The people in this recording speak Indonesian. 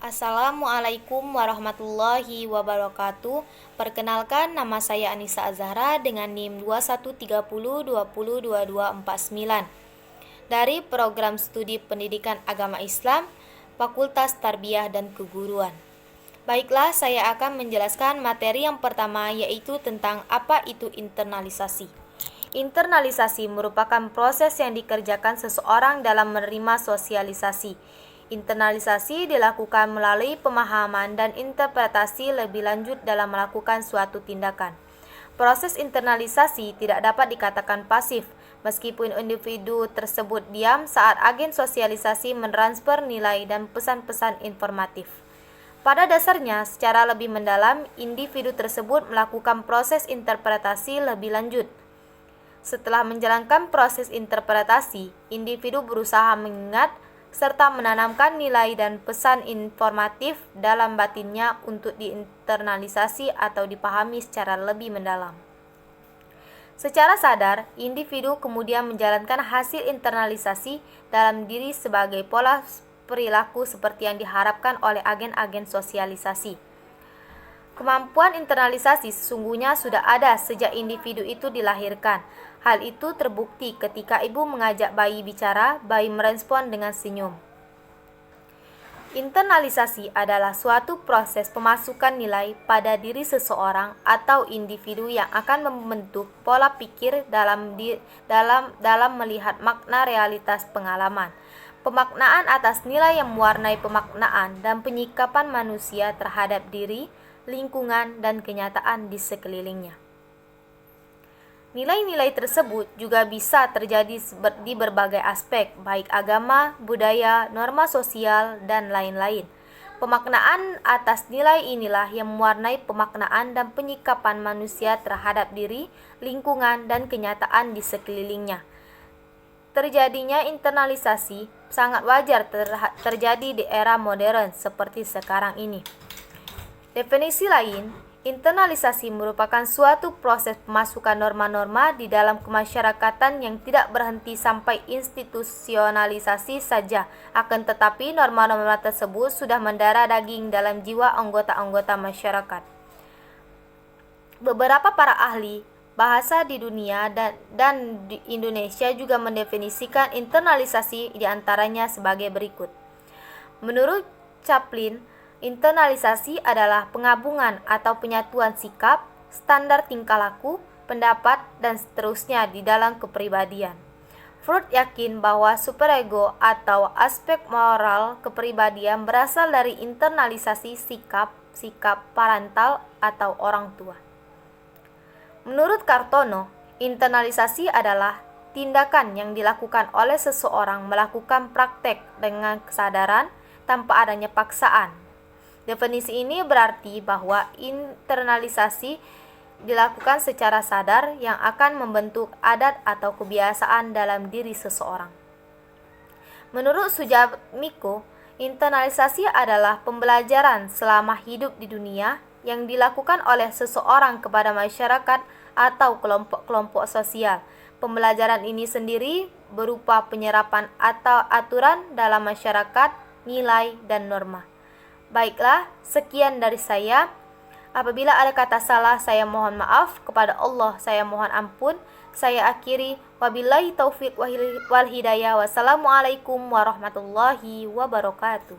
Assalamualaikum warahmatullahi wabarakatuh. Perkenalkan, nama saya Anissa Azhara dengan NIM 2130202249 dari Program Studi Pendidikan Agama Islam, Fakultas Tarbiyah dan Keguruan. Baiklah, saya akan menjelaskan materi yang pertama, yaitu tentang apa itu internalisasi. Internalisasi merupakan proses yang dikerjakan seseorang dalam menerima sosialisasi. Internalisasi dilakukan melalui pemahaman dan interpretasi lebih lanjut dalam melakukan suatu tindakan. Proses internalisasi tidak dapat dikatakan pasif, meskipun individu tersebut diam saat agen sosialisasi mentransfer nilai dan pesan-pesan informatif. Pada dasarnya, secara lebih mendalam, individu tersebut melakukan proses interpretasi lebih lanjut. Setelah menjalankan proses interpretasi, individu berusaha mengingat serta menanamkan nilai dan pesan informatif dalam batinnya untuk diinternalisasi atau dipahami secara lebih mendalam. Secara sadar, individu kemudian menjalankan hasil internalisasi dalam diri sebagai pola perilaku seperti yang diharapkan oleh agen-agen sosialisasi. Kemampuan internalisasi sesungguhnya sudah ada sejak individu itu dilahirkan. Hal itu terbukti ketika ibu mengajak bayi bicara, bayi merespon dengan senyum. Internalisasi adalah suatu proses pemasukan nilai pada diri seseorang atau individu yang akan membentuk pola pikir dalam melihat makna realitas pengalaman. Pemaknaan atas nilai yang mewarnai pemaknaan dan penyikapan manusia terhadap diri, lingkungan, dan kenyataan di sekelilingnya. Nilai-nilai tersebut juga bisa terjadi di berbagai aspek, baik agama, budaya, norma sosial, dan lain-lain. Pemaknaan atas nilai inilah yang mewarnai pemaknaan dan penyikapan manusia terhadap diri, lingkungan, dan kenyataan di sekelilingnya. Terjadinya internalisasi sangat wajar terjadi di era modern seperti sekarang ini. Definisi lain, internalisasi merupakan suatu proses pemasukan norma-norma di dalam kemasyarakatan yang tidak berhenti sampai institusionalisasi saja, akan tetapi norma-norma tersebut sudah mendarah daging dalam jiwa anggota-anggota masyarakat. Beberapa para ahli bahasa di dunia dan di Indonesia juga mendefinisikan internalisasi diantaranya sebagai berikut. Menurut Chaplin, internalisasi adalah penggabungan atau penyatuan sikap, standar tingkah laku, pendapat, dan seterusnya di dalam kepribadian. Freud yakin bahwa superego atau aspek moral kepribadian berasal dari internalisasi sikap parental atau orang tua. Menurut Kartono, internalisasi adalah tindakan yang dilakukan oleh seseorang melakukan praktek dengan kesadaran tanpa adanya paksaan. Definisi ini berarti bahwa internalisasi dilakukan secara sadar yang akan membentuk adat atau kebiasaan dalam diri seseorang. Menurut Sujatmiko, internalisasi adalah pembelajaran selama hidup di dunia yang dilakukan oleh seseorang kepada masyarakat atau kelompok-kelompok sosial. Pembelajaran ini sendiri berupa penyerapan atau aturan dalam masyarakat, nilai, dan norma. Baiklah, sekian dari saya. Apabila ada kata salah, saya mohon maaf. Kepada Allah, saya mohon ampun. Saya akhiri. Wabillahi taufiq wal hidayah. Wassalamualaikum warahmatullahi wabarakatuh.